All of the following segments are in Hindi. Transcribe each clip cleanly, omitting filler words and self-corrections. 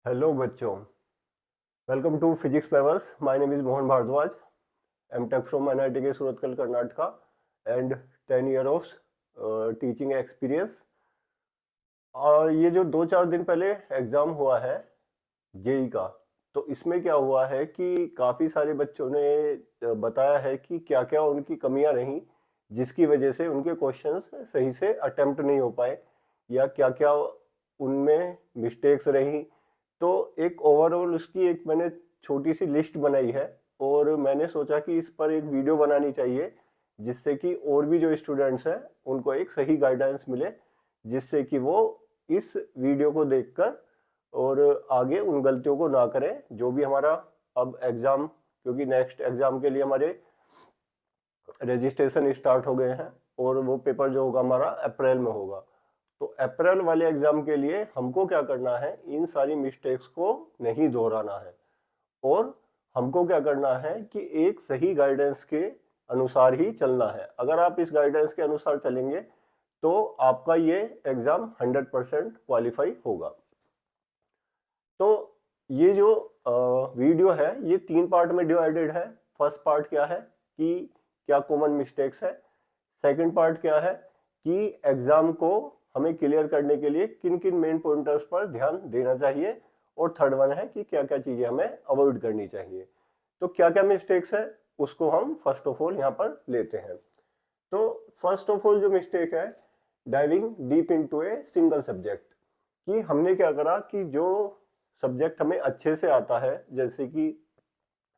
हेलो बच्चों, welcome to physics papers. My name is Mohan Bhardwaj. M Tech from NIT K Surathkal Karnataka and 10 year of teaching experience. और ये जो 2-4 दिन पहले एग्ज़ाम हुआ है जेई का, तो इसमें क्या हुआ है कि काफ़ी सारे बच्चों ने बताया है कि क्या क्या उनकी कमियां रहीं जिसकी वजह से उनके क्वेश्चंस सही से अटेम्प्ट नहीं हो पाए, या क्या क्या उनमें मिस्टेक्स रहीं। तो एक ओवरऑल उसकी एक मैंने छोटी सी लिस्ट बनाई है, और मैंने सोचा कि इस पर एक वीडियो बनानी चाहिए जिससे कि और भी जो स्टूडेंट्स हैं उनको एक सही गाइडेंस मिले, जिससे कि वो इस वीडियो को देखकर और आगे उन गलतियों को ना करें जो भी हमारा अब एग्ज़ाम, क्योंकि नेक्स्ट एग्ज़ाम के लिए हमारे रजिस्ट्रेशन स्टार्ट हो गए हैं और वो पेपर जो होगा हमारा अप्रैल में होगा। तो अप्रैल वाले एग्ज़ाम के लिए हमको क्या करना है, इन सारी मिस्टेक्स को नहीं दोहराना है, और हमको क्या करना है कि एक सही गाइडेंस के अनुसार ही चलना है। अगर आप इस गाइडेंस के अनुसार चलेंगे तो आपका ये एग्ज़ाम 100% क्वालिफाई होगा। तो ये जो वीडियो है ये 3 पार्ट में डिवाइडेड है। फर्स्ट पार्ट क्या है कि क्या कॉमन मिस्टेक्स है, सेकंड पार्ट क्या है कि एग्जाम को हमें क्लियर करने के लिए किन किन मेन पॉइंटर्स पर ध्यान देना चाहिए, और थर्ड वन है कि क्या क्या चीजें हमें अवॉइड करनी चाहिए। तो क्या क्या मिस्टेक्स है उसको हम फर्स्ट ऑफ ऑल यहाँ पर लेते हैं। तो फर्स्ट ऑफ ऑल जो मिस्टेक है, diving deep into a single subject. कि हमने क्या करा कि जो सब्जेक्ट हमें अच्छे से आता है, जैसे कि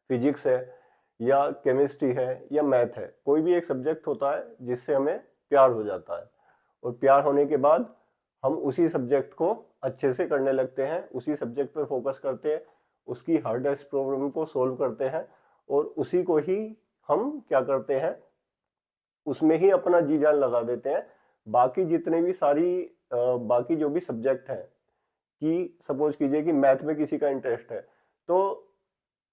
फिजिक्स है या केमिस्ट्री है या मैथ है, कोई भी एक सब्जेक्ट होता है जिससे हमें प्यार हो जाता है, और प्यार होने के बाद हम उसी सब्जेक्ट को अच्छे से करने लगते हैं, उसी सब्जेक्ट पर फोकस करते हैं, उसकी हार्डेस्ट प्रॉब्लम को सोल्व करते हैं, और उसी को ही हम क्या करते हैं, उसमें ही अपना जी जान लगा देते हैं। बाकी जितने भी बाकी जो भी सब्जेक्ट हैं, कि सपोज कीजिए कि मैथ में किसी का इंटरेस्ट है, तो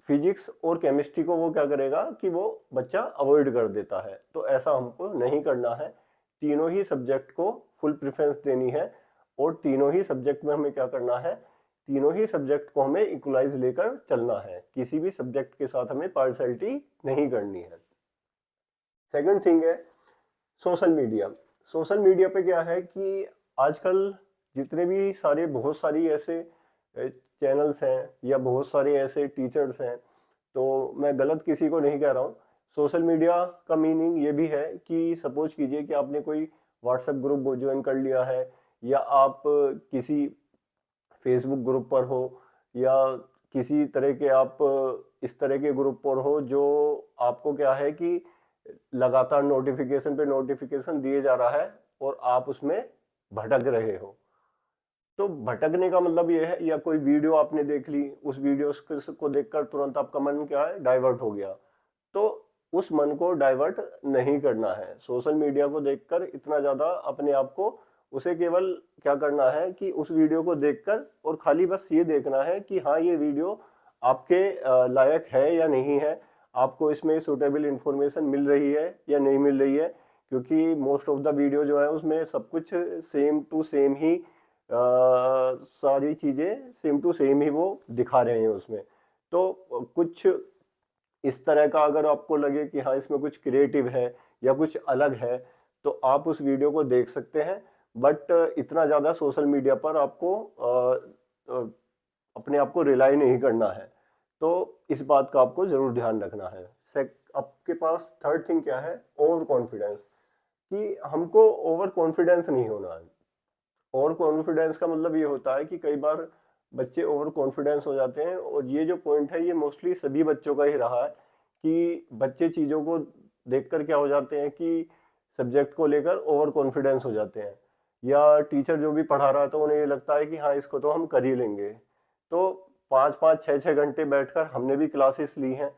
फिजिक्स और केमिस्ट्री को वो क्या करेगा कि वो बच्चा अवॉइड कर देता है। तो ऐसा हमको नहीं करना है, तीनों ही सब्जेक्ट को फुल प्रेफरेंस देनी है, और तीनों ही सब्जेक्ट में हमें क्या करना है, तीनों ही सब्जेक्ट को हमें इक्वलाइज लेकर चलना है, किसी भी सब्जेक्ट के साथ हमें पार्शलिटी नहीं करनी है। सेकंड थिंग है सोशल मीडिया। सोशल मीडिया पे क्या है कि आजकल जितने भी सारे बहुत सारी ऐसे चैनल्स हैं या बहुत सारे ऐसे टीचर्स हैं, तो मैं गलत किसी को नहीं कह रहा हूँ। सोशल मीडिया का मीनिंग ये भी है कि सपोज कीजिए कि आपने कोई व्हाट्सएप ग्रुप ज्वाइन कर लिया है, या आप किसी फेसबुक ग्रुप पर हो, या किसी तरह के आप इस तरह के ग्रुप पर हो जो आपको क्या है कि लगातार नोटिफिकेशन पे नोटिफिकेशन दिए जा रहा है और आप उसमें भटक रहे हो। तो भटकने का मतलब ये है, या कोई वीडियो आपने देख ली, उस वीडियो को देखकर तुरंत आपका मन क्या है, डाइवर्ट हो गया। तो उस मन को डाइवर्ट नहीं करना है। सोशल मीडिया को देखकर इतना ज्यादा अपने आप को, उसे केवल क्या करना है कि उस वीडियो को देखकर और खाली बस ये देखना है कि हाँ ये वीडियो आपके लायक है या नहीं है, आपको इसमें सुटेबल इंफॉर्मेशन मिल रही है या नहीं मिल रही है। क्योंकि मोस्ट ऑफ द वीडियो जो है उसमें सब कुछ सेम टू सेम ही, सारी चीजें सेम टू सेम ही वो दिखा रहे हैं उसमें। तो कुछ इस तरह का अगर आपको लगे कि हाँ इसमें कुछ क्रिएटिव है या कुछ अलग है, तो आप उस वीडियो को देख सकते हैं। बट इतना ज़्यादा सोशल मीडिया पर आपको अपने आप को रिलाई नहीं करना है। तो इस बात का आपको ज़रूर ध्यान रखना है। आपके पास थर्ड थिंग क्या है, ओवर कॉन्फिडेंस। कि हमको ओवर कॉन्फिडेंस नहीं होना है। ओवर कॉन्फिडेंस का मतलब ये होता है कि कई बार बच्चे ओवर कॉन्फिडेंस हो जाते हैं, और ये जो पॉइंट है ये मोस्टली सभी बच्चों का ही रहा है कि बच्चे चीज़ों को देखकर क्या हो जाते हैं कि सब्जेक्ट को लेकर ओवर कॉन्फिडेंस हो जाते हैं, या टीचर जो भी पढ़ा रहा है तो उन्हें ये लगता है कि हाँ इसको तो हम कर ही लेंगे। तो 5-5 6-6 घंटे बैठकर हमने भी क्लासेस ली हैं,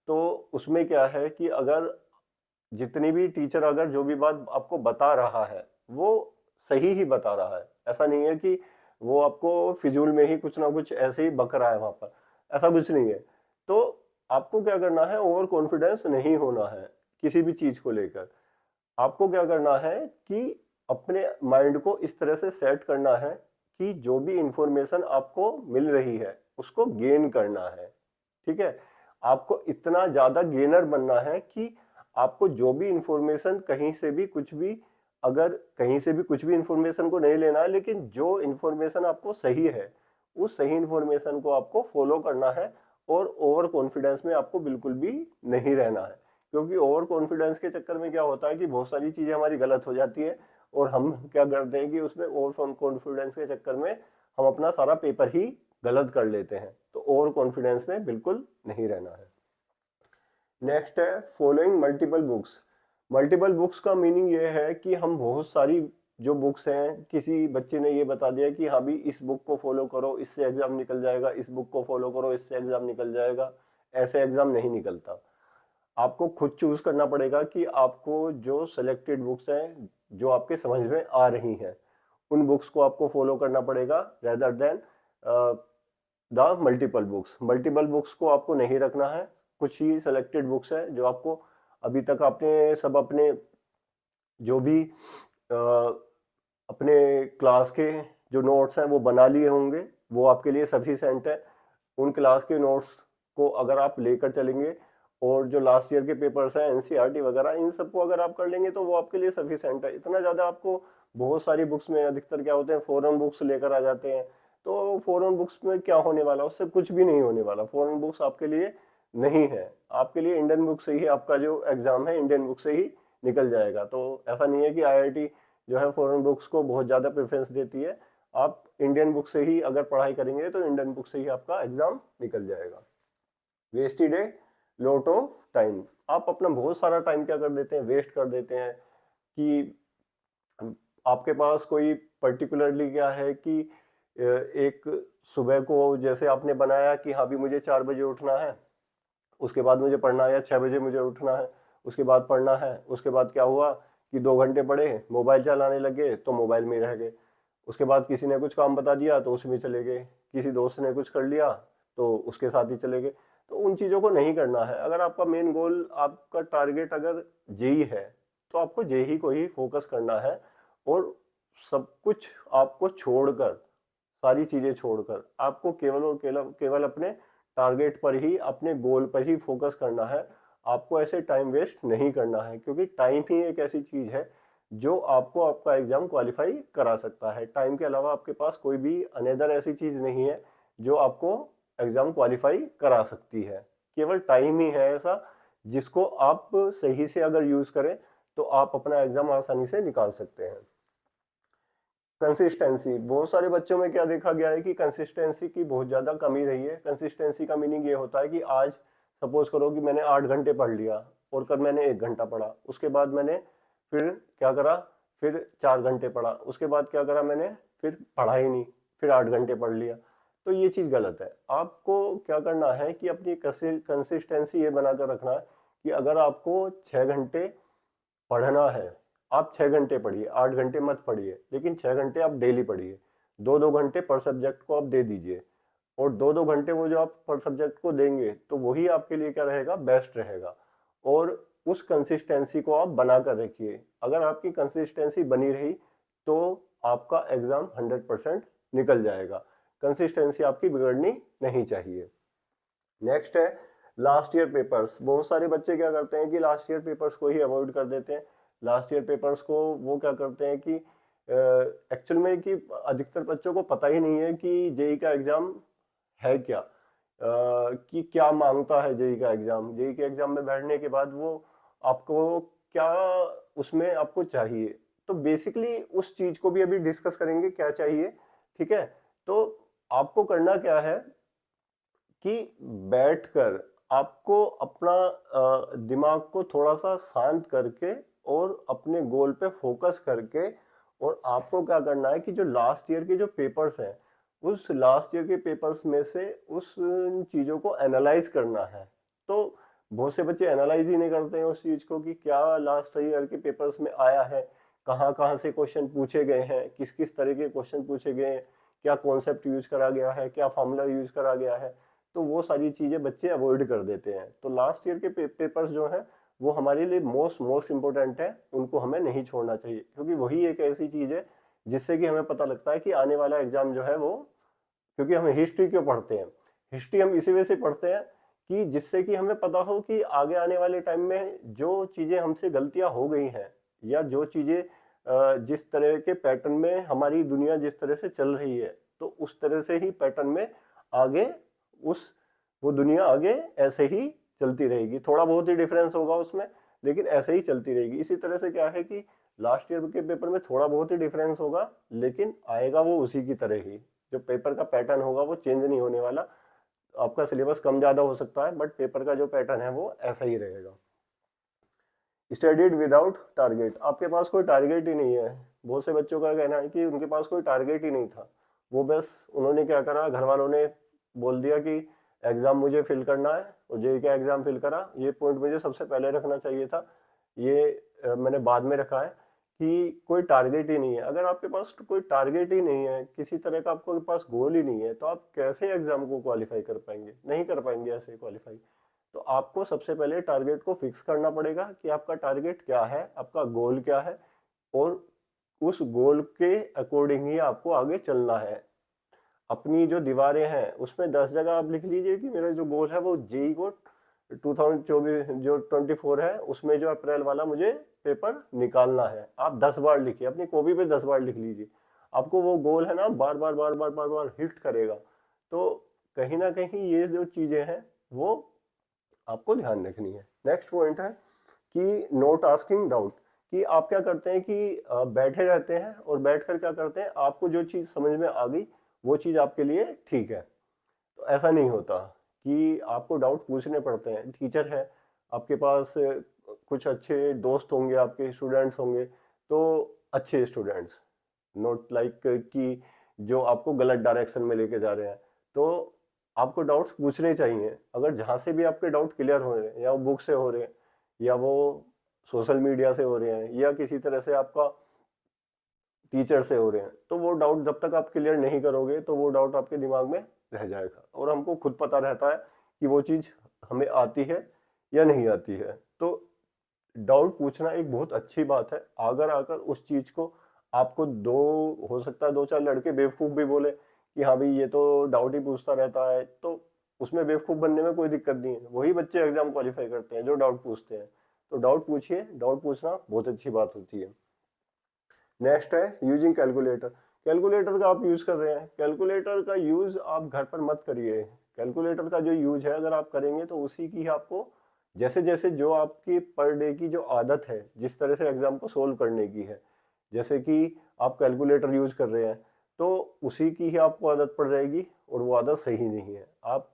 तो उसमें क्या है कि अगर जितनी भी टीचर अगर जो भी बात आपको बता रहा है वो सही ही बता रहा है, ऐसा नहीं है कि वो आपको फिजूल में ही कुछ ना कुछ ऐसे ही बक रहा है वहां पर, ऐसा कुछ नहीं है। तो आपको क्या करना है, ओवर कॉन्फिडेंस नहीं होना है किसी भी चीज को लेकर। आपको क्या करना है कि अपने माइंड को इस तरह से सेट करना है कि जो भी इंफॉर्मेशन आपको मिल रही है उसको गेन करना है, ठीक है। आपको इतना ज्यादा गेनर बनना है कि आपको जो भी इंफॉर्मेशन कहीं से भी कुछ भी, अगर कहीं से भी कुछ भी इंफॉर्मेशन को नहीं लेना है, लेकिन जो इंफॉर्मेशन आपको सही है उस सही इंफॉर्मेशन को आपको फॉलो करना है। और ओवर कॉन्फिडेंस में आपको बिल्कुल भी नहीं रहना है, क्योंकि ओवर कॉन्फिडेंस के चक्कर में क्या होता है कि बहुत सारी चीजें हमारी गलत हो जाती है और हम क्या करते हैं कि उसमें ओवर कॉन्फिडेंस के चक्कर में हम अपना सारा पेपर ही गलत कर लेते हैं। तो ओवर कॉन्फिडेंस में बिल्कुल नहीं रहना है। नेक्स्ट है following multiple books. Multiple books का मीनिंग ये है कि हम बहुत सारी जो बुक्स हैं, किसी बच्चे ने ये बता दिया कि हाँ भी इस बुक को फॉलो करो इससे एग्जाम निकल जाएगा, इस बुक को फॉलो करो इससे एग्जाम निकल जाएगा, ऐसे एग्जाम नहीं निकलता। आपको खुद चूज करना पड़ेगा कि आपको जो सिलेक्टेड बुक्स हैं जो आपके समझ में आ रही हैं उन बुक्स को आपको फॉलो करना पड़ेगा, rather than the multiple books. Multiple books को आपको नहीं रखना है, कुछ ही सिलेक्टेड बुक्स है जो आपको अभी तक आपने सब अपने जो भी अपने क्लास के जो नोट्स हैं वो बना लिए होंगे, वो आपके लिए सफिशिएंट है। उन क्लास के नोट्स को अगर आप लेकर चलेंगे और जो लास्ट ईयर के पेपर्स हैं एनसीईआरटी वगैरह इन सबको अगर आप कर लेंगे तो वो आपके लिए सफिशिएंट है। इतना ज़्यादा आपको बहुत सारी बुक्स में अधिकतर क्या होते हैं फॉरेन बुक्स लेकर आ जाते हैं, तो फॉरेन बुक्स में क्या होने वाला, उससे कुछ भी नहीं होने वाला। फॉरेन बुक्स आपके लिए नहीं है, आपके लिए इंडियन बुक से ही आपका जो एग्जाम है इंडियन बुक से ही निकल जाएगा। तो ऐसा नहीं है कि आईआईटी जो है फॉरेन बुक्स को बहुत ज़्यादा प्रेफरेंस देती है। आप इंडियन बुक से ही अगर पढ़ाई करेंगे तो इंडियन बुक से ही आपका एग्जाम निकल जाएगा। वेस्टेड है लॉट ऑफ टाइम। आप अपना बहुत सारा टाइम क्या कर देते हैं, वेस्ट कर देते हैं कि आपके पास कोई पर्टिकुलरली क्या है कि एक सुबह को जैसे आपने बनाया कि हाँ भी मुझे 4 बजे उठना है, उसके बाद मुझे पढ़ना है, या 6 बजे मुझे उठना है उसके बाद पढ़ना है। उसके बाद क्या हुआ कि 2 घंटे पढ़े, मोबाइल चलाने लगे तो मोबाइल में रह गए। उसके बाद किसी ने कुछ काम बता दिया तो उसमें चले गए, किसी दोस्त ने कुछ कर लिया तो उसके साथ ही चले गए। तो उन चीज़ों को नहीं करना है। अगर आपका मेन गोल, आपका टारगेट अगर जेई है तो आपको जेई को ही फोकस करना है और सब कुछ आपको छोड़कर, सारी चीज़ें छोड़कर आपको केवल और केवल अपने टारगेट पर ही, अपने गोल पर ही फोकस करना है। आपको ऐसे टाइम वेस्ट नहीं करना है, क्योंकि टाइम ही एक ऐसी चीज़ है जो आपको आपका एग्जाम क्वालिफाई करा सकता है। टाइम के अलावा आपके पास कोई भी अनदर ऐसी चीज़ नहीं है जो आपको एग्जाम क्वालिफाई करा सकती है। केवल टाइम ही है ऐसा जिसको आप सही से अगर यूज़ करें तो आप अपना एग्जाम आसानी से निकाल सकते हैं। कंसिस्टेंसी, बहुत सारे बच्चों में क्या देखा गया है कि कंसिस्टेंसी की बहुत ज़्यादा कमी रही है। कंसिस्टेंसी का मीनिंग ये होता है कि आज सपोज करो कि मैंने 8 घंटे पढ़ लिया और कल मैंने 1 घंटा पढ़ा, उसके बाद मैंने फिर क्या करा, फिर 4 घंटे पढ़ा, उसके बाद क्या करा मैंने, फिर पढ़ा ही नहीं, फिर 8 घंटे पढ़ लिया। तो ये चीज़ गलत है। आपको क्या करना है कि अपनी कंसिस्टेंसी ये बनाकर रखना है कि अगर आपको 6 घंटे पढ़ना है, आप 6 घंटे पढ़िए, 8 घंटे मत पढ़िए, लेकिन 6 घंटे आप डेली पढ़िए। 2-2 घंटे पर सब्जेक्ट को आप दे दीजिए, और 2-2 घंटे वो जो आप पर सब्जेक्ट को देंगे तो वही आपके लिए क्या रहेगा, बेस्ट रहेगा। और उस कंसिस्टेंसी को आप बना कर रखिए। अगर आपकी कंसिस्टेंसी बनी रही तो आपका एग्जाम 100% निकल जाएगा। कंसिस्टेंसी आपकी बिगड़नी नहीं चाहिए। नेक्स्ट है लास्ट ईयर पेपर्स। बहुत सारे बच्चे क्या करते हैं कि लास्ट ईयर पेपर्स को ही अवॉइड कर देते हैं। लास्ट ईयर पेपर्स को वो क्या करते हैं कि एक्चुअल में कि अधिकतर बच्चों को पता ही नहीं है कि जेई का एग्जाम है क्या, कि क्या मांगता है जेई का एग्जाम। जेई के एग्जाम में बैठने के बाद वो आपको क्या उसमें आपको चाहिए, तो बेसिकली उस चीज को भी अभी डिस्कस करेंगे क्या चाहिए, ठीक है। तो आपको करना क्या है कि बैठकर आपको अपना दिमाग को थोड़ा सा शांत करके और अपने गोल पे फोकस करके, और आपको क्या करना है कि जो लास्ट ईयर के जो पेपर्स हैं उस लास्ट ईयर के पेपर्स में से उस चीज़ों को एनालाइज करना है। तो बहुत से बच्चे एनालाइज ही नहीं करते हैं उस चीज़ को कि क्या लास्ट ईयर के पेपर्स में आया है, कहाँ कहाँ से क्वेश्चन पूछे गए हैं, किस किस तरह के क्वेश्चन पूछे गए हैं, क्या कॉन्सेप्ट यूज करा गया है, क्या फॉर्मूला यूज करा गया है। तो वो सारी चीज़ें बच्चे अवॉइड कर देते हैं। तो लास्ट ईयर के पेपर्स जो हैं वो हमारे लिए मोस्ट इम्पोर्टेंट है, उनको हमें नहीं छोड़ना चाहिए, क्योंकि वही एक ऐसी चीज़ है जिससे कि हमें पता लगता है कि आने वाला एग्जाम जो है वो, क्योंकि हम हिस्ट्री क्यों पढ़ते हैं, हिस्ट्री हम इसी वजह से पढ़ते हैं कि जिससे कि हमें पता हो कि आगे आने वाले टाइम में जो चीजें हमसे गलतियां हो गई हैं, या जो चीजें जिस तरह के पैटर्न में हमारी दुनिया जिस तरह से चल रही है, तो उस तरह से ही पैटर्न में आगे उस वो दुनिया आगे ऐसे ही चलती रहेगी। थोड़ा बहुत ही डिफरेंस होगा उसमें, लेकिन ऐसे ही चलती रहेगी। इसी तरह से क्या है कि लास्ट ईयर के पेपर में थोड़ा बहुत ही डिफरेंस होगा, लेकिन आएगा वो उसी की तरह ही। जो पेपर का पैटर्न होगा वो चेंज नहीं होने वाला। आपका सिलेबस कम ज्यादा हो सकता है, बट पेपर का जो पैटर्न है वो ऐसा ही रहेगा। स्टडीड विदाउट टारगेट, आपके पास कोई टारगेट ही नहीं है। बहुत से बच्चों का कहना है कि उनके पास कोई टारगेट ही नहीं था। वो बस उन्होंने क्या करा, घर वालों ने बोल दिया कि एग्जाम मुझे फिल करना है, और जेईई का एग्जाम फिल करा। ये पॉइंट मुझे सबसे पहले रखना चाहिए था, ये मैंने बाद में रखा है कि कोई टारगेट ही नहीं है। अगर आपके पास कोई टारगेट ही नहीं है, किसी तरह का आपके पास गोल ही नहीं है, तो आप कैसे एग्जाम को क्वालिफाई कर पाएंगे? नहीं कर पाएंगे ऐसे क्वालिफाई। तो आपको सबसे पहले टारगेट को फिक्स करना पड़ेगा कि आपका टारगेट क्या है, आपका गोल क्या है, और उस गोल के अकॉर्डिंग ही आपको आगे चलना है। अपनी जो दीवारें हैं उसमें 10 जगह आप लिख लीजिए कि मेरा जो गोल है वो जेई को 2024 जो 24 है उसमें जो अप्रैल वाला मुझे पेपर निकालना है। आप 10 बार लिखिए, अपनी कॉपी पे 10 बार लिख लीजिए। आपको वो गोल है ना बार बार बार बार बार बार हिट करेगा। तो कहीं ना कहीं ये जो चीजें हैं वो आपको ध्यान रखनी है। नेक्स्ट पॉइंट है कि नोट आस्किंग डाउट, कि आप क्या करते हैं कि बैठे रहते हैं और बैठकर क्या करते हैं, आपको जो चीज समझ में आ गई वो चीज आपके लिए ठीक है। तो ऐसा नहीं होता कि आपको डाउट पूछने पड़ते हैं। टीचर है आपके पास, कुछ अच्छे दोस्त होंगे, आपके स्टूडेंट्स होंगे, तो अच्छे स्टूडेंट्स, नोट लाइक कि जो आपको गलत डायरेक्शन में लेके जा रहे हैं, तो आपको डाउट्स पूछने चाहिए। अगर जहां से भी आपके डाउट क्लियर हो रहे हैं, या वो बुक से हो रहे हैं, या वो सोशल मीडिया से हो रहे हैं, या किसी तरह से आपका टीचर से हो रहे हैं, तो वो डाउट जब तक आप क्लियर नहीं करोगे तो वो डाउट आपके दिमाग में रह जाएगा। और हमको खुद पता रहता है कि वो चीज हमें आती है या नहीं आती है। तो डाउट पूछना एक बहुत अच्छी बात है। अगर आकर उस चीज को आपको दो, हो सकता है दो चार लड़के बेवकूफ भी बोले कि हाँ भाई ये तो डाउट ही पूछता रहता है, तो उसमें बेवकूफ बनने में कोई दिक्कत नहीं है। वही बच्चे एग्जाम क्वालिफाई करते हैं जो डाउट पूछते हैं। तो डाउट पूछिए, डाउट पूछना बहुत अच्छी बात होती है। नेक्स्ट है यूजिंग कैलकुलेटर। कैलकुलेटर का आप यूज कर रहे हैं, कैलकुलेटर का यूज आप घर पर मत करिए। कैलकुलेटर का जो यूज है अगर आप करेंगे तो उसी की आपको, जैसे जैसे जो आपकी पर डे की जो आदत है, जिस तरह से एग्जाम को सोल्व करने की है, जैसे कि आप कैलकुलेटर यूज कर रहे हैं, तो उसी की ही आपको आदत पड़ जाएगी, और वो आदत सही नहीं है। आप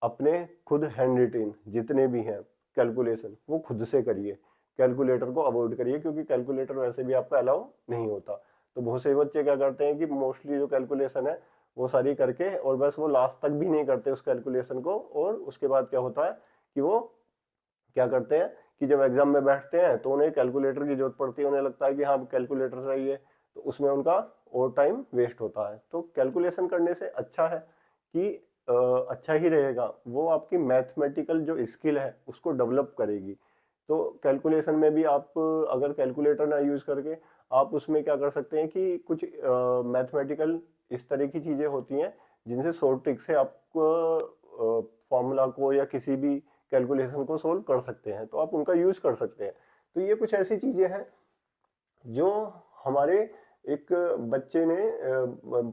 अपने खुद हैंड रिटेन जितने भी हैं कैलकुलेशन वो खुद से करिए, कैलकुलेटर को अवॉइड करिए, क्योंकि कैलकुलेटर वैसे भी आपका अलाउ नहीं होता। तो बहुत से बच्चे क्या करते हैं कि मोस्टली जो कैलकुलेशन है वो सारी करके, और बस वो लास्ट तक भी नहीं करते उस कैलकुलेशन को। और उसके बाद क्या होता है कि वो क्या करते हैं कि जब एग्जाम में बैठते हैं तो उन्हें कैलकुलेटर की जरूरत पड़ती है, उन्हें लगता है कि हाँ कैलकुलेटर चाहिए, तो उसमें उनका और टाइम वेस्ट होता है। तो कैलकुलेशन करने से अच्छा है कि अच्छा ही रहेगा, वो आपकी मैथमेटिकल जो स्किल है उसको डेवलप करेगी। तो कैलकुलेशन में भी आप अगर कैलकुलेटर ना यूज करके आप उसमें क्या कर सकते हैं कि कुछ मैथमेटिकल इस तरह की चीजें होती हैं जिनसे शॉर्ट ट्रिक से आपको फॉर्मूला को या किसी भी कैलकुलेशन को सोल्व कर सकते हैं, तो आप उनका यूज कर सकते हैं। तो ये कुछ ऐसी चीजें हैं जो हमारे एक बच्चे ने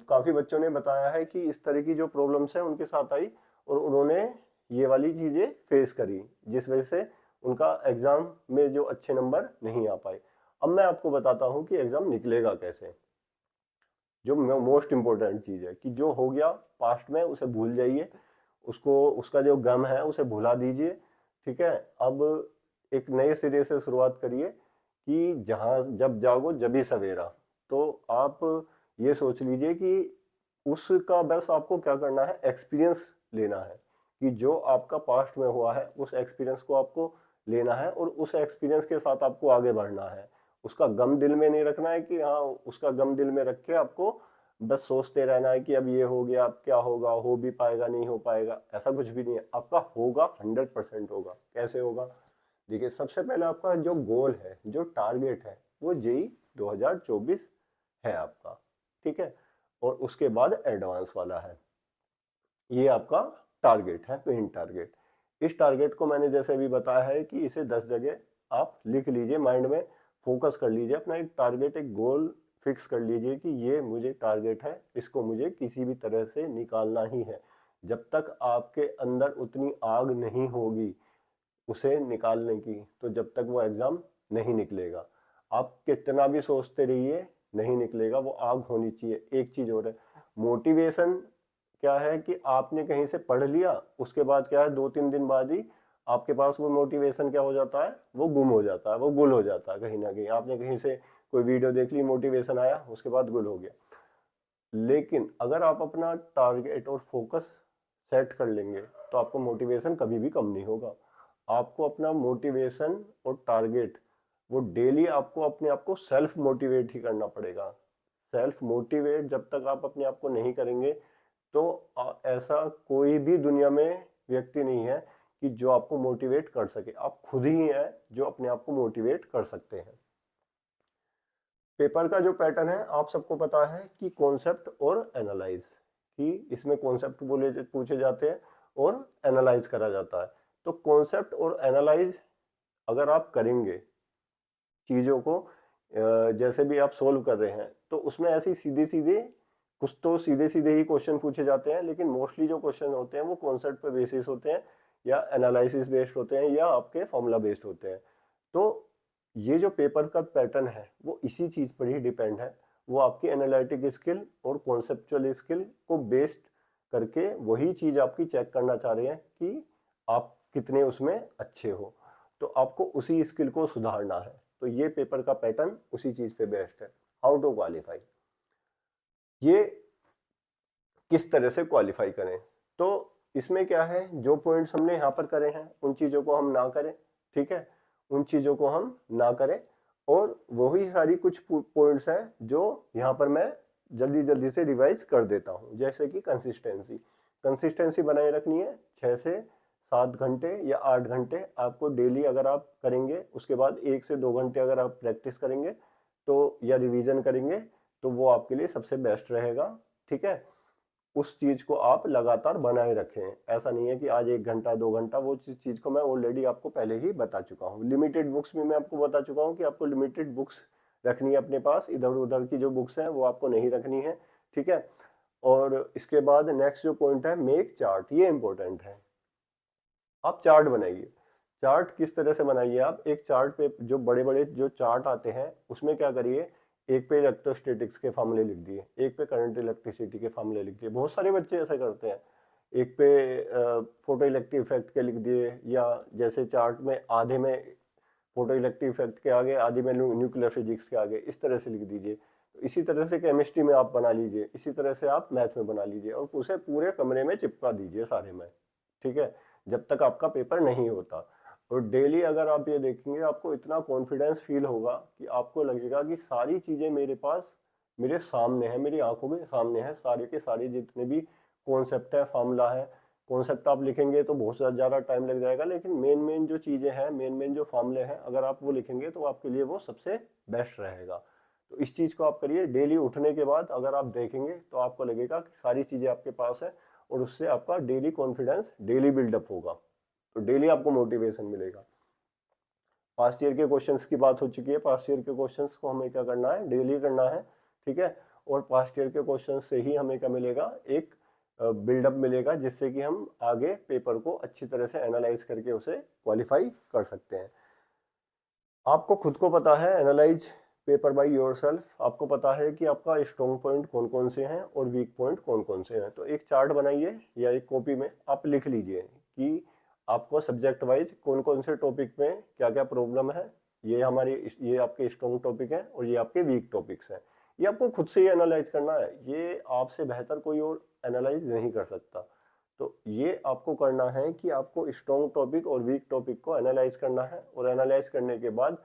काफी बच्चों ने बताया है कि इस तरह की जो प्रॉब्लम्स है उनके साथ आई, और उन्होंने ये वाली चीजें फेस करी, जिस वजह से उनका एग्जाम में जो अच्छे नंबर नहीं आ पाए। अब मैं आपको बताता हूँ कि एग्जाम निकलेगा कैसे। जो मोस्ट इम्पोर्टेंट चीज है कि जो हो गया पास्ट में उसे भूल जाइए, उसको, उसका जो गम है उसे भुला दीजिए। ठीक है, अब एक नए सिरे से शुरुआत करिए कि जहां जब जागो जब ही सवेरा। तो आप ये सोच लीजिए कि उसका बस आपको क्या करना है, एक्सपीरियंस लेना है, कि जो आपका पास्ट में हुआ है उस एक्सपीरियंस को आपको लेना है, और उस एक्सपीरियंस के साथ आपको आगे बढ़ना है। उसका गम दिल में नहीं रखना है कि हाँ, उसका गम दिल में रख के आपको बस सोचते रहना है कि अब ये हो गया, अब क्या होगा, हो भी पाएगा नहीं हो पाएगा। ऐसा कुछ भी नहीं है, आपका होगा, 100% होगा। कैसे होगा? देखिए, सबसे पहले आपका जो गोल है, जो टारगेट है, वो जेई 2024 है आपका, ठीक है। और उसके बाद एडवांस वाला है, ये आपका टारगेट है, मेन टारगेट। इस टारगेट को मैंने जैसे अभी बताया है कि इसे 10 जगह आप लिख लीजिए, माइंड में फोकस कर लीजिए, अपना एक टारगेट, एक गोल फिक्स कर लीजिए कि ये मुझे टारगेट है, इसको मुझे किसी भी तरह से निकालना ही है। जब तक आपके अंदर उतनी आग नहीं होगी उसे निकालने की, तो जब तक वो एग्जाम नहीं निकलेगा। आप कितना भी सोचते रहिए, नहीं निकलेगा, वो आग होनी चाहिए। एक चीज और है, मोटिवेशन क्या है कि आपने कहीं से पढ़ लिया, उसके बाद क्या है 2-3 दिन बाद ही आपके पास वो मोटिवेशन क्या हो जाता है, वो गुम हो जाता है, वो गुल हो जाता है। कहीं ना कहीं आपने कहीं से कोई वीडियो देख ली, मोटिवेशन आया, उसके बाद गुल हो गया। लेकिन अगर आप अपना टारगेट और फोकस सेट कर लेंगे तो आपको मोटिवेशन कभी भी कम नहीं होगा। आपको अपना मोटिवेशन और टारगेट वो डेली आपको अपने आप को सेल्फ मोटिवेट ही करना पड़ेगा। सेल्फ मोटिवेट जब तक आप अपने आप को नहीं करेंगे तो ऐसा कोई भी दुनिया में व्यक्ति नहीं है कि जो आपको मोटिवेट कर सके। आप खुद ही हैं जो अपने आप को मोटिवेट कर सकते हैं। पेपर का जो पैटर्न है आप सबको पता है कि कॉन्सेप्ट और एनालाइज, कि इसमें कॉन्सेप्ट बोले पूछे जाते हैं और एनालाइज करा जाता है। तो कॉन्सेप्ट और एनालाइज अगर आप करेंगे चीज़ों को, जैसे भी आप सोल्व कर रहे हैं तो उसमें ऐसी सीधे सीधे, कुछ तो सीधे सीधे ही क्वेश्चन पूछे जाते हैं, लेकिन मोस्टली जो क्वेश्चन होते हैं वो कॉन्सेप्ट पे बेसिस होते हैं, या एनालिसिस बेस्ड होते हैं, या आपके फॉर्मूला बेस्ड होते हैं। तो ये जो पेपर का पैटर्न है वो इसी चीज़ पर ही डिपेंड है। वो आपकी एनालिटिक स्किल और कॉन्सेप्चुअल स्किल को बेस्ड करके वही चीज़ आपकी चेक करना चाह रहे हैं कि आप कितने उसमें अच्छे हो। तो आपको उसी स्किल को सुधारना है। तो ये पेपर का पैटर्न उसी चीज पे बेस्ड है। हाउ टू क्वालिफाई, ये किस तरह से क्वालिफाई करें। तो इसमें क्या है, जो पॉइंट्स हमने यहाँ पर करे हैं उन चीजों को हम ना करें, ठीक है, उन चीजों को हम ना करें। और वही सारी कुछ पॉइंट्स हैं जो यहाँ पर मैं जल्दी जल्दी से रिवाइज कर देता हूँ। जैसे कि कंसिस्टेंसी, कंसिस्टेंसी बनाए रखनी है। 6 से 7 घंटे या 8 घंटे आपको डेली अगर आप करेंगे, उसके बाद 1 से 2 घंटे अगर आप प्रैक्टिस करेंगे तो, या रिवीजन करेंगे, तो वो आपके लिए सबसे बेस्ट रहेगा, ठीक है। उस चीज को आप लगातार बनाए रखें। ऐसा नहीं है कि आज 1 घंटा 2 घंटा, वो चीज को मैं ऑलरेडी आपको पहले ही बता चुका हूँ। लिमिटेड बुक्स भी मैं आपको बता चुका हूँ कि आपको लिमिटेड बुक्स रखनी है अपने पास, इधर उधर की जो बुक्स हैं वो आपको नहीं रखनी है, ठीक है। और इसके बाद नेक्स्ट जो पॉइंट है, मेक चार्ट, ये इंपॉर्टेंट है। आप चार्ट बनाइए। चार्ट किस तरह से बनाइए, आप एक चार्ट पे जो बड़े बड़े जो चार्ट आते हैं उसमें क्या करिए, एक पे इलेक्ट्रोस्टैटिक्स के फार्मूले लिख दिए, एक पे करंट इलेक्ट्रिसिटी के फार्मूले लिख दिए। बहुत सारे बच्चे ऐसा करते हैं, एक पे फोटो इलेक्ट्रिक इफेक्ट के लिख दिए, या जैसे चार्ट में आधे में फोटो इलेक्ट्रिक इफेक्ट के आगे, आधे में न्यूक्लियर फिजिक्स के आगे, इस तरह से लिख दीजिए। तो इसी तरह से केमिस्ट्री में आप बना लीजिए, इसी तरह से आप मैथ में बना लीजिए, और उसे पूरे कमरे में चिपका दीजिए सारे में, ठीक है, जब तक आपका पेपर नहीं होता। और डेली अगर आप ये देखेंगे आपको इतना कॉन्फिडेंस फील होगा कि आपको लगेगा कि सारी चीज़ें मेरे पास, मेरे सामने है, मेरी आंखों के सामने है, सारे के सारे जितने भी कॉन्सेप्ट है, फार्मूला है। कॉन्सेप्ट आप लिखेंगे तो बहुत ज़्यादा टाइम लग जाएगा, लेकिन मेन मेन जो चीज़ें हैं, मेन मेन जो फार्मूले हैं, अगर आप वो लिखेंगे तो आपके लिए वो सबसे बेस्ट रहेगा। तो इस चीज़ को आप करिए। डेली उठने के बाद अगर आप देखेंगे तो आपको लगेगा कि सारी चीज़ें आपके पास है, और उससे आपका डेली कॉन्फिडेंस डेली बिल्डअप होगा, तो डेली आपको मोटिवेशन मिलेगा। पास्ट ईयर के क्वेश्चंस की बात हो चुकी है। पास्ट ईयर के क्वेश्चंस को हमें क्या करना है, डेली करना है, ठीक है। और पास्ट ईयर के क्वेश्चन से ही हमें क्या मिलेगा, एक बिल्डअप मिलेगा, जिससे कि हम आगे पेपर को अच्छी तरह से एनालाइज करके उसे क्वालिफाई कर सकते हैं। आपको खुद को पता है, एनालाइज पेपर बाय योरसेल्फ, आपको पता है कि आपका स्ट्रॉन्ग पॉइंट कौन कौन से हैं और वीक पॉइंट कौन कौन से हैं। तो एक चार्ट बनाइए या एक कॉपी में आप लिख लीजिए कि आपको सब्जेक्ट वाइज कौन कौन से टॉपिक में क्या क्या प्रॉब्लम है, ये हमारी, ये आपके स्ट्रॉन्ग टॉपिक है और ये आपके वीक टॉपिक्स हैं। ये आपको खुद से ही एनालाइज करना है, ये आपसे बेहतर कोई और एनालाइज नहीं कर सकता। तो ये आपको करना है कि आपको स्ट्रॉन्ग टॉपिक और वीक टॉपिक को एनालाइज करना है, और एनालाइज करने के बाद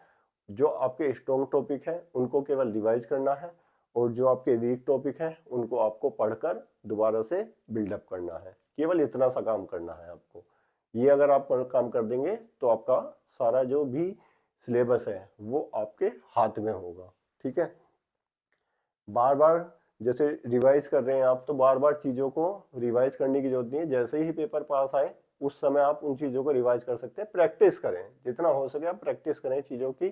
जो आपके स्ट्रॉन्ग टॉपिक हैं उनको केवल रिवाइज करना है, और जो आपके वीक टॉपिक हैं उनको आपको पढ़कर दोबारा से बिल्डअप करना है। केवल इतना सा काम करना है आपको। ये अगर आप काम कर देंगे तो आपका सारा जो भी सिलेबस है वो आपके हाथ में होगा, ठीक है। बार बार जैसे रिवाइज कर रहे हैं आप, तो बार बार चीज़ों को रिवाइज करने की जरूरत नहीं है। जैसे ही पेपर पास आए उस समय आप उन चीज़ों को रिवाइज कर सकते हैं। प्रैक्टिस करें, जितना हो सके आप प्रैक्टिस करें चीज़ों की।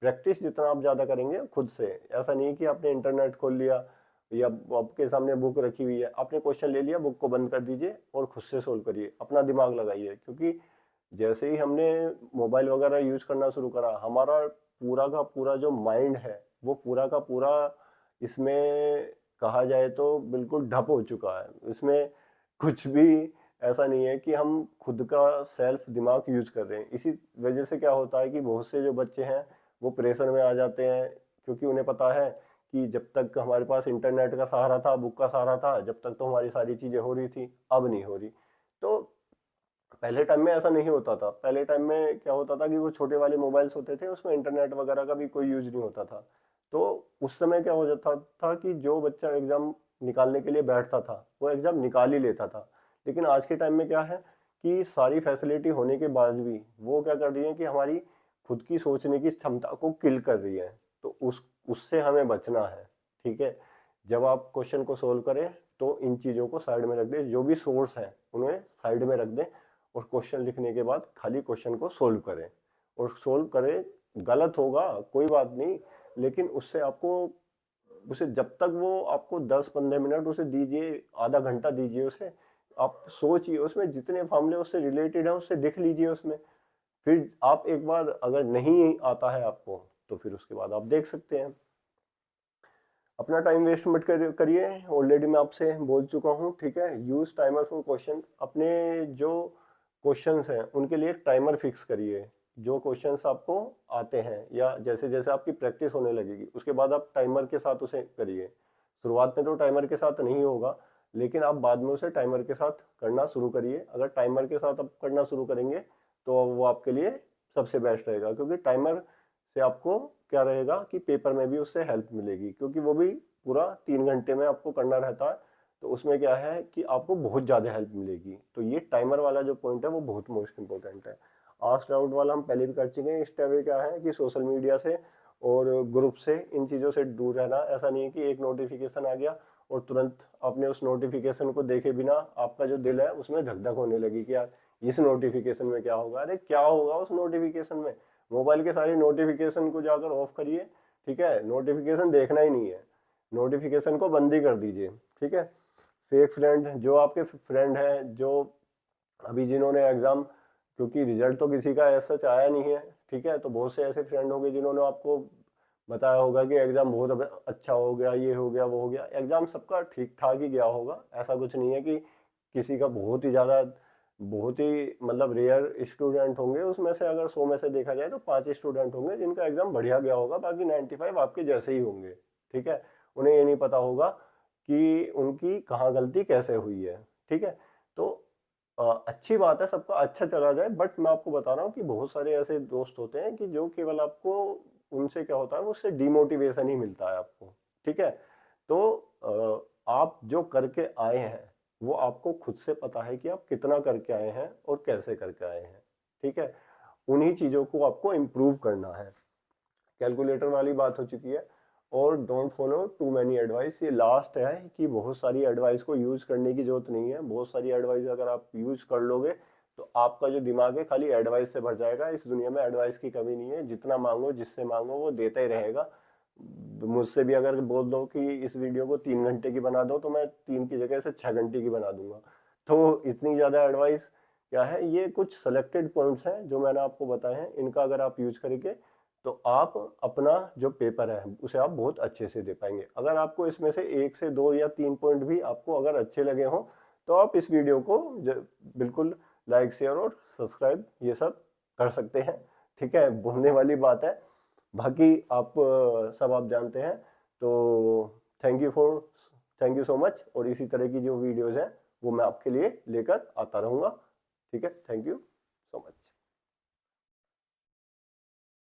प्रैक्टिस जितना आप ज़्यादा करेंगे खुद से, ऐसा नहीं कि आपने इंटरनेट खोल लिया या आपके सामने बुक रखी हुई है, आपने क्वेश्चन ले लिया, बुक को बंद कर दीजिए और खुद से सोल्व करिए, अपना दिमाग लगाइए। क्योंकि जैसे ही हमने मोबाइल वगैरह यूज करना शुरू करा, हमारा पूरा का पूरा जो माइंड है वो पूरा का पूरा इसमें कहा जाए तो बिल्कुल ठप हो चुका है। इसमें कुछ भी ऐसा नहीं है कि हम खुद का सेल्फ दिमाग यूज कर रहे हैं। इसी वजह से क्या होता है कि बहुत से जो बच्चे हैं वो प्रेशर में आ जाते हैं, क्योंकि उन्हें पता है कि जब तक हमारे पास इंटरनेट का सहारा था, बुक का सहारा था, जब तक तो हमारी सारी चीजें हो रही थी, अब नहीं हो रही। तो पहले टाइम में ऐसा नहीं होता था। पहले टाइम में क्या होता था कि वो छोटे वाले मोबाइल्स होते थे, उसमें इंटरनेट वगैरह का भी कोई यूज नहीं होता था। तो उस समय क्या हो जाता था कि जो बच्चा एग्जाम निकालने के लिए बैठता था वो एग्जाम निकाल ही लेता था। लेकिन आज के टाइम में क्या है कि सारी फैसिलिटी होने के बाद भी वो क्या कर रही है कि हमारी खुद की सोचने की क्षमता को किल कर रही है। तो उससे हमें बचना है। ठीक है, जब आप क्वेश्चन को सोल्व करें तो इन चीज़ों को साइड में रख दें, जो भी सोर्स हैं उन्हें साइड में रख दें, और क्वेश्चन लिखने के बाद खाली क्वेश्चन को सोल्व करें। और सोल्व करें, गलत होगा कोई बात नहीं, लेकिन उससे आपको उसे जब तक वो आपको 10-15 मिनट उसे दीजिए, आधा घंटा दीजिए उसे, आप सोचिए उसमें जितने फॉर्मूले उससे रिलेटेड हैं उससे देख लीजिए उसमें। फिर आप एक बार अगर नहीं आता है आपको तो फिर उसके बाद आप देख सकते हैं। अपना टाइम वेस्ट मत करिए। ऑलरेडी मैं आपसे बोल चुका हूँ, ठीक है। Use timer for question. अपने जो क्वेश्चंस हैं उनके लिए टाइमर फिक्स करिए। जो क्वेश्चंस आपको आते हैं या जैसे जैसे आपकी प्रैक्टिस होने लगेगी उसके बाद आप टाइमर के साथ उसे करिए। शुरुआत में तो टाइमर के साथ नहीं होगा, लेकिन आप बाद में उसे टाइमर के साथ करना शुरू करिए। अगर टाइमर के साथ आप करना शुरू करेंगे तो वो आपके लिए सबसे बेस्ट रहेगा, क्योंकि टाइमर से आपको क्या रहेगा कि पेपर में भी उससे हेल्प मिलेगी, क्योंकि वो भी पूरा 3 घंटे में आपको करना रहता है। तो उसमें क्या है कि आपको बहुत ज़्यादा हेल्प मिलेगी। तो ये टाइमर वाला जो पॉइंट है वो बहुत मोस्ट इंपॉर्टेंट है। आस्क आउट वाला हम पहले भी कर चुके हैं। इसका वे क्या है कि सोशल मीडिया से और ग्रुप से, इन चीज़ों से दूर रहना। ऐसा नहीं है कि एक नोटिफिकेशन आ गया और तुरंत आपने उस नोटिफिकेशन को देखे बिना आपका जो दिल है उसमें धक धक होने लगी कि यार इस नोटिफिकेशन में क्या होगा। अरे क्या होगा उस नोटिफिकेशन में? मोबाइल के सारे नोटिफिकेशन को जाकर ऑफ करिए, ठीक है। नोटिफिकेशन देखना ही नहीं है, नोटिफिकेशन को बंद ही कर दीजिए, ठीक है। फेक फ्रेंड, जो आपके फ्रेंड हैं, जो अभी जिन्होंने एग्जाम, क्योंकि रिजल्ट तो किसी का ऐसा आया नहीं है, ठीक है, तो बहुत से ऐसे फ्रेंड होंगे जिन्होंने आपको बताया होगा कि एग्जाम बहुत अच्छा हो गया, ये हो गया, वो हो गया। एग्जाम सबका ठीक ठाक ही गया होगा, ऐसा कुछ नहीं है कि किसी का बहुत ही ज़्यादा, बहुत ही मतलब रेयर स्टूडेंट होंगे उसमें से। अगर 100 में से देखा जाए तो 5 स्टूडेंट होंगे जिनका एग्जाम बढ़िया गया होगा, बाकी 95 आपके जैसे ही होंगे, ठीक है। उन्हें ये नहीं पता होगा कि उनकी कहाँ गलती कैसे हुई है, ठीक है। तो अच्छी बात है सबका अच्छा चला जाए, बट मैं आपको बता रहा हूँ कि बहुत सारे ऐसे दोस्त होते हैं कि जो केवल आपको, उनसे क्या होता है, उससे डिमोटिवेशन ही मिलता है आपको, ठीक है। तो आप जो करके आए हैं वो आपको खुद से पता है कि आप कितना करके आए हैं और कैसे करके आए हैं, ठीक है। उन्हीं चीज़ों को आपको इम्प्रूव करना है। कैलकुलेटर वाली बात हो चुकी है। और don't follow too many advice, ये लास्ट है कि बहुत सारी एडवाइस को यूज करने की जरूरत नहीं है। बहुत सारी एडवाइस अगर आप यूज कर लोगे तो आपका जो दिमाग है खाली एडवाइस से भर जाएगा। इस दुनिया में एडवाइस की कमी नहीं है, जितना मांगो, जिससे मांगो वो देता ही रहेगा। मुझसे भी अगर बोल दो कि इस वीडियो को 3 घंटे की बना दो तो मैं 3 की जगह से 6 घंटे की बना दूंगा। तो इतनी ज्यादा एडवाइस क्या है, ये कुछ सेलेक्टेड पॉइंट्स हैं जो मैंने आपको बताए हैं, इनका अगर आप यूज करेंगे तो आप अपना जो पेपर है उसे आप बहुत अच्छे से दे पाएंगे। अगर आपको इसमें से 1 से 2 या 3 पॉइंट भी आपको अगर अच्छे लगे हों तो आप इस वीडियो को बिल्कुल लाइक, शेयर और सब्सक्राइब ये सब कर सकते हैं, ठीक है। बोलने वाली बात है, बाकी आप सब आप जानते हैं। तो थैंक यू सो मच। और इसी तरह की जो वीडियोस हैं वो मैं आपके लिए लेकर आता रहूँगा, ठीक है। Thank you so much.